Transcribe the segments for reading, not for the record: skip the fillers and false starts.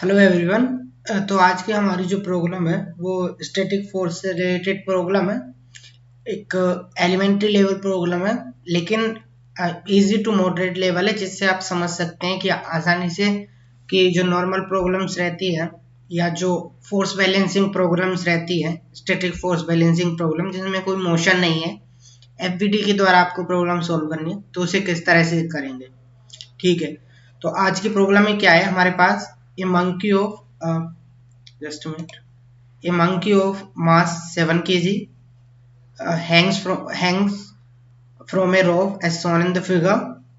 Hello everyone. तो आज की हमारी जो प्रॉब्लम है वो स्टैटिक फोर्स से रिलेटेड प्रॉब्लम है। एक एलिमेंट्री लेवल प्रॉब्लम है, लेकिन इजी टू मॉडरेट लेवल है, जिससे आप समझ सकते हैं कि आसानी से कि जो नॉर्मल प्रॉब्लम्स रहती है या जो फोर्स बैलेंसिंग प्रॉब्लम्स रहती है, स्टैटिक फोर्स बैलेंसिंग प्रॉब्लम जिसमें कोई मोशन नहीं है, एफबीडी के द्वारा आपको प्रॉब्लम सॉल्व करनी है, तो उसे किस तरह से करेंगे। ठीक है, तो आज की प्रॉब्लम में क्या है हमारे पास, a monkey of just a minute, a monkey of mass 7 kg hangs from a rope as shown in the figure.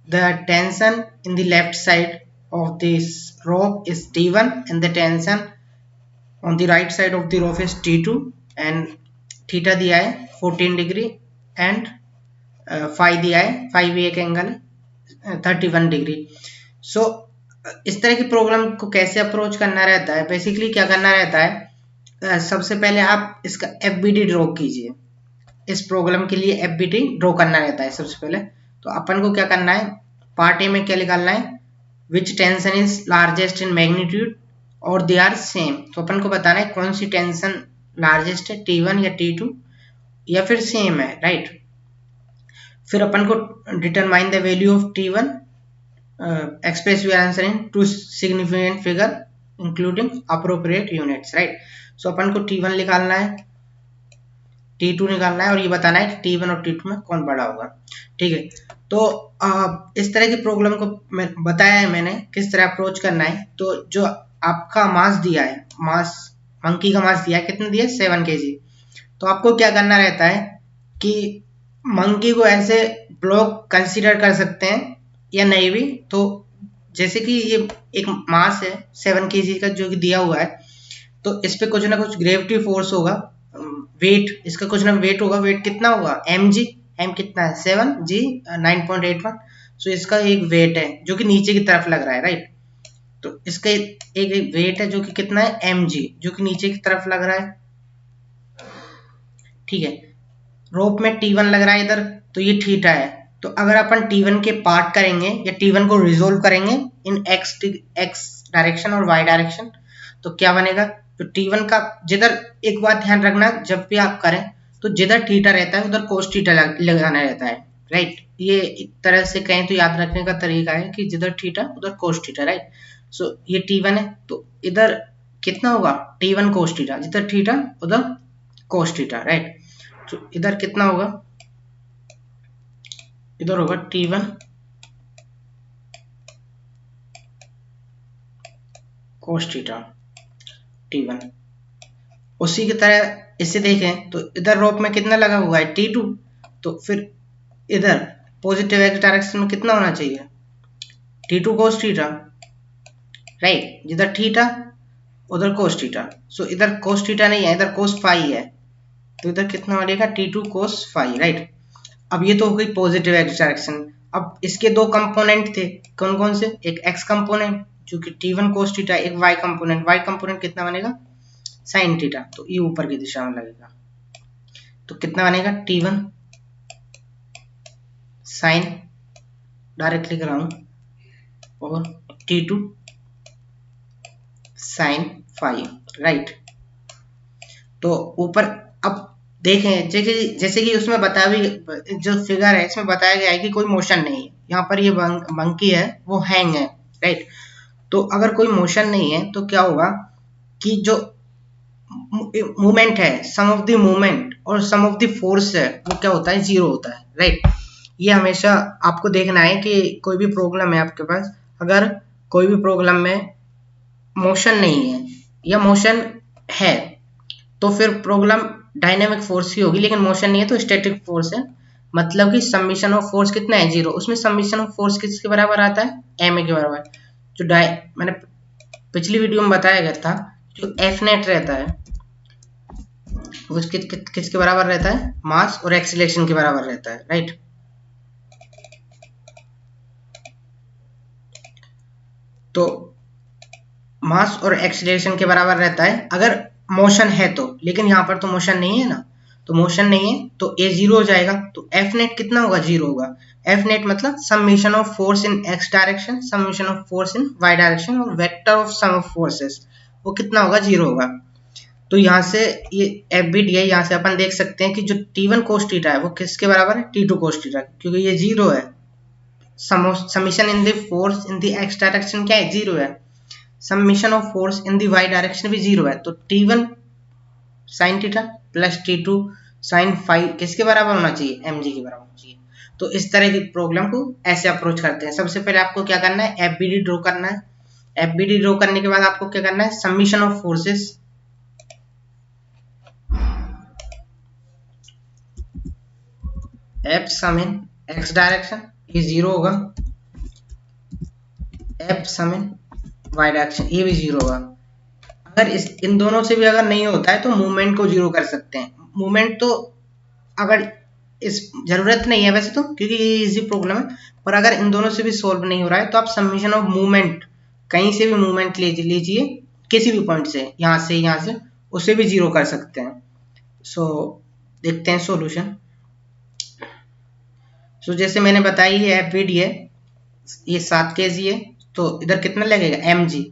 The tension in the left side of this rope is T1 and the tension on the right side of the rope is T2, and theta दिया है 14 degree and phi दिया है, phi भी एक angle 31 degree. सो इस तरह की problem को कैसे अप्रोच करना रहता है, बेसिकली क्या करना रहता है, सबसे पहले आप इसका एफबीडी ड्रॉ कीजिए। इस प्रॉब्लम के लिए एफबीडी ड्रॉ करना रहता है सबसे पहले। तो अपन को क्या करना है, पार्ट ए में क्या निकालना है, which tension is largest in magnitude और दे आर सेम। तो अपन को बताना है कौन सी टेंशन लार्जेस्ट है, T1 या T2 या फिर सेम है, राइट। फिर अपन को determine the value of T1, express your answer in two significant figure including appropriate units, right। सो अपन को T1 निकालना है, T2 निकालना है और ये बताना है कि T1 और T2 में कौन बड़ा होगा। ठीक है, तो इस तरह की प्रॉब्लम को मैं बताया है मैंने किस तरह अप्रोच करना है। तो जो आपका मास दिया है, मास मंकी का मास दिया है, कितना दिया है 7 kg। तो आपको क्या करना रहता है कि मंकी को ऐसे ब्लॉक कंसीडर कर सकते हैं या नहीं भी। तो जैसे कि ये एक मास है 7 kg का जो कि दिया हुआ है, तो इस पे कुछ ना कुछ ग्रेविटी फोर्स होगा, वेट इसका कुछ ना वेट होगा। वेट कितना होगा, mg, m कितना है 7, g 9.81। सो इसका एक वेट है जो कि नीचे की तरफ लग रहा है, राइट। तो इसका एक वेट है जो कि कितना है mg, जो कि नीचे की तरफ लग रहा है। ठीक है, रोप में T1 लग रहा है इधर, तो ये थीटा है। तो अगर अपन T1 के पार्ट करेंगे या T1 को रिजोल्व करेंगे इन x डायरेक्शन और y डायरेक्शन, तो क्या बनेगा, तो T1 का जिधर, एक बात ध्यान रखना, जब भी आप करें तो जिधर थीटा रहता है उधर कोस थीटा लगाना रहता है, राइट। ये एक तरह से कहें तो याद रखने का तरीका है कि जिधर थीटा उधर कोस थीटा, राइट। सो ये T1 है, तो इधर कितना होगा T1 कोस थीटा, जिधर थीटा उधर कोस थीटा, राइट। तो इधर कितना होगा, इधर होगा T1 cos थीटा T1। उसी की तरह इससे देखें तो इधर रोप में कितना लगा हुआ है T2, तो फिर इधर पॉजिटिव एक्स डायरेक्शन में कितना होना चाहिए T2 cos थीटा, राइट। जिधर थीटा उधर cos थीटा। सो इधर cos थीटा नहीं है, इधर cos फाई है, तो इधर कितना बनेगा T2 cos फाई, राइट। अब ये तो हो गई पॉजिटिव एक्स डायरेक्शन। अब इसके दो कंपोनेंट थे, कौन कौन से, एक एक्स कंपोनेंट जो कि T1 cos थीटा, एक वाई कंपोनेंट। वाई कंपोनेंट कितना बनेगा साइन थीटा, तो ये ऊपर की दिशा में लगेगा। तो कितना बनेगा T1 साइन, डायरेक्ट लिख रहा हूं, और T2 साइन फाइव, राइट। तो ऊपर अब देखें, जैसे कि उसमें बताया भी, जो फिगर है इसमें बताया गया है कि कोई मोशन नहीं है। यहाँ पर ये मंकी है वो हैंग है, राइट। तो अगर कोई मोशन नहीं है तो क्या होगा कि जो मूवमेंट है, सम ऑफ द मूवमेंट और सम ऑफ द फोर्स है, वो क्या होता है, जीरो होता है, राइट। ये हमेशा आपको देखना है कि कोई भी प्रॉब्लम है आपके पास, अगर कोई भी प्रॉब्लम में मोशन नहीं है या मोशन है तो फिर प्रॉब्लम डायनेमिक फोर्स की होगी, लेकिन मोशन नहीं है तो स्टैटिक फोर्स है। मतलब कि समीशन ऑफ फोर्स कितना है, जीरो। उसमें समीशन ऑफ फोर्स किसके बराबर आता है, एम ए के बराबर। जो मैंने पिछली वीडियो में बताया गया था, जो एफ नेट रहता है वो किसके बराबर रहता है, मास और एक्सीलरेशन के बराबर रहता है, राइट। तो मास और एक्सीलरेशन के बराबर रहता है अगर मोशन है तो, लेकिन यहाँ पर तो मोशन नहीं है ना, तो मोशन नहीं है, तो ए जीरो हो जाएगा। तो एफ नेट कितना होगा, जीरो होगा। एफ नेट मतलब summation of force in x direction, summation of force in y direction और vector of sum of forces, वो कितना होगा, जीरो होगा। तो यहाँ से ये एफ बी डी है, यहाँ से अपन देख सकते हैं कि जो T1 cos थीटा है वो किसके बराबर है, T2 cos थीटा, क्योंकि ये जीरो है। Summation in the force in the x direction क्या है, जीरो है। Summation of force in the y direction भी जीरो है। तो T1 sin theta plus T2 sin phi किसके बराबर होना चाहिए, mg के बराबर होना चाहिए। तो इस तरह की प्रॉब्लम को ऐसे अप्रोच करते हैं। सबसे पहले आपको क्या करना है, एफबीडी ड्रॉ करना है। एफबीडी ड्रॉ करने के बाद आपको क्या करना है, summation of forces f sum in x direction, ये जीरो होगा। F sum in y direction, ये भी जीरो होगा। अगर इन दोनों से भी अगर नहीं होता है तो मूवमेंट को जीरो कर सकते हैं। मूवमेंट तो अगर इस जरूरत नहीं है वैसे तो, क्योंकि ये इजी प्रॉब्लम है, पर अगर इन दोनों से भी सॉल्व नहीं हो रहा है तो आप समेशन ऑफ मूवमेंट, कहीं से भी मूवमेंट लीजिए, किसी भी पॉइंट से, यहाँ से उसे भी जीरो कर सकते हैं। सो देखते हैं सॉल्यूशन। सो जैसे मैंने बताया ये एफ वी डी है, ये 7 kg है, तो इधर कितना लगेगा, m g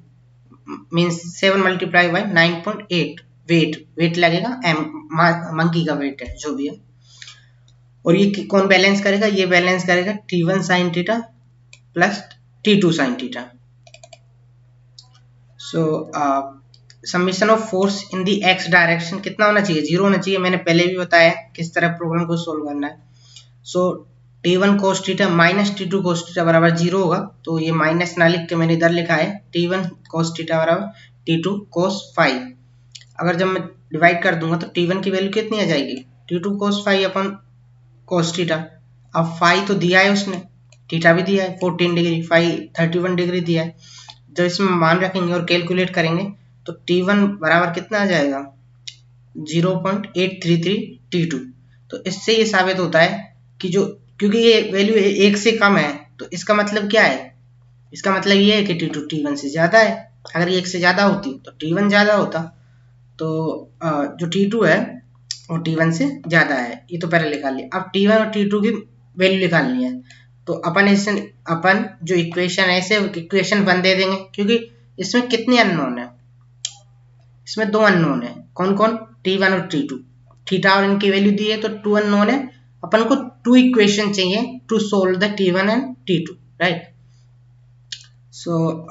means 7 multiply by 9.8 weight लगेगा, एम मंकी का वेट है जो भी है। और ये कौन बैलेंस करेगा, ये बैलेंस करेगा T1 sin theta plus T2 sin theta. So summation of force in the x direction कितना होना चाहिए, जीरो होना चाहिए। मैंने पहले भी बताया किस तरह प्रॉब्लम को सोल्व करना है। सो T1 cos theta minus T2 cos theta बराबर जीरो होगा। तो ये माइनस ना लिख के मैंने इधर लिखा है T1 cos थीटा बराबर T2 cos फाई। अगर जब मैं डिवाइड कर दूंगा तो T1 की वैल्यू कितनी आ जाएगी, T2 cos फाई अपन cos थीटा। अब फाई तो दिया है उसने, थीटा भी दिया है 14 डिग्री, फाई 31 डिग्री दिया है। जब इसमें मान रखेंगे और कैलकुलेट करेंगे तो T1 बराबर कितना आ जाएगा, 0.833 T2। तो इससे ये साबित होता है कि जो, क्योंकि ये वैल्यू एक से कम है तो इसका मतलब क्या है, इसका मतलब ये है कि T2 T1 से ज्यादा है। अगर ये एक से ज्यादा होती तो T1 ज्यादा होता। तो जो T2 है वो T1 से ज्यादा है, ये तो पहले निकाल लिया। अब T1 और T2 की वैल्यू निकालनी है। तो अपन जो इक्वेशन है इसे इक्वेशन 1 दे देंगे, क्योंकि इसमें कितने अननोन है, इसमें दो अननोन है। कौन कौन, T1 और T2। थीटा और इनकी वैल्यू दी है तो 2 अननोन है। अपन को 2 इक्वेशन चाहिए to solve the T1 and T2, right. So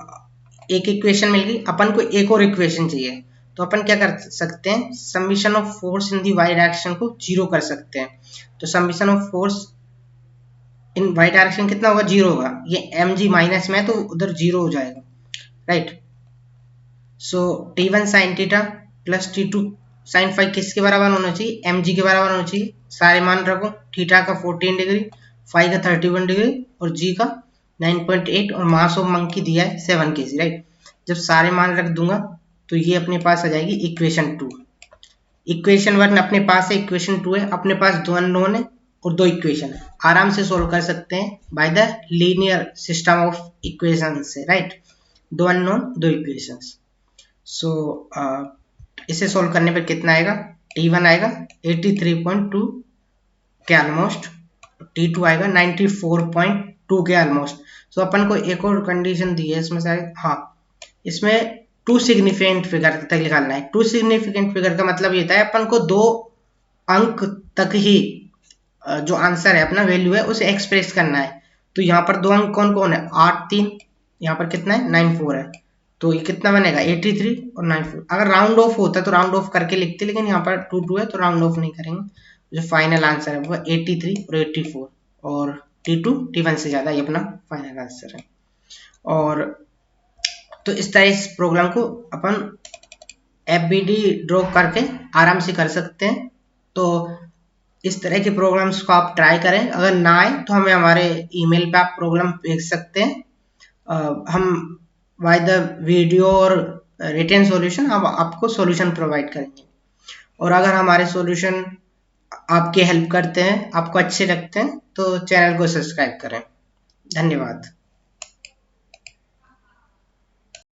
एक इक्वेशन मिल गई, अपन को एक और इक्वेशन चाहिए। तो अपन क्या कर सकते हैं, summation of force in the y direction को जीरो कर सकते हैं। तो summation of force in y direction कितना होगा, जीरो होगा। ये एम जी माइनस में है तो उधर जीरो हो जाएगा, right. So T1 sin theta plus T2 sin phi किसके बराबर होना चाहिए, एम जी के बराबर होना चाहिए। सारे मान रखो, थीटा का 14 डिग्री, फाई का 31 डिग्री और जी का 9.8 और मास ऑफ मंकी दिया है 7 kg, राइट। जब सारे मान रख दूंगा तो ये अपने पास आ जाएगी इक्वेशन 2। इक्वेशन 1 अपने पास है, इक्वेशन 2 है अपने पास, दो अननोन है और दो इक्वेशन है। आराम से सोल्व कर सकते हैं by the linear system of equation से, राइट। दो अननोन दो इक्वेशंस। सो इसे सोल्व करने पर कितना आएगा, T1 आएगा 83.2 के ऑलमोस्ट, T2 आएगा 94.2 के ऑलमोस्ट। सो अपन को एक और कंडीशन दी है इसमें शायद, हाँ, इसमें टू सिग्निफिकेंट फिगर तक निकालना है। टू सिग्निफिकेंट फिगर का मतलब ये था अपन को 2 अंक तक ही जो आंसर है अपना वैल्यू है उसे एक्सप्रेस करना है। तो यहाँ पर 2 अंक कौन कौन है, 8 3, यहाँ पर कितना है 94 है। तो ये कितना बनेगा 83 और 94। अगर राउंड ऑफ होता तो राउंड ऑफ करके लिखते, लेकिन यहाँ पर 2 2 है तो राउंड ऑफ नहीं करेंगे। जो फाइनल आंसर है वो 83 और 84 और T2 T1 से ज्यादा, ये अपना फाइनल आंसर है। और तो इस तरह इस प्रोग्राम को अपन FBD ड्रॉ करके आराम से कर सकते हैं। तो इस तरह के प्रोग्राम्स को आप ट्राई करें। अगर ना आए तो हमें हमारे ईमेल पे आप प्रोग्राम भेज सकते हैं। हम बाय द वीडियो और रिटन सॉल्यूशन हम आपको सॉल्यूशन प्रोवाइड करेंगे। और अगर हमारे सॉल्यूशन आपकी हेल्प करते हैं, आपको अच्छे लगते हैं, तो चैनल को सब्सक्राइब करें। धन्यवाद।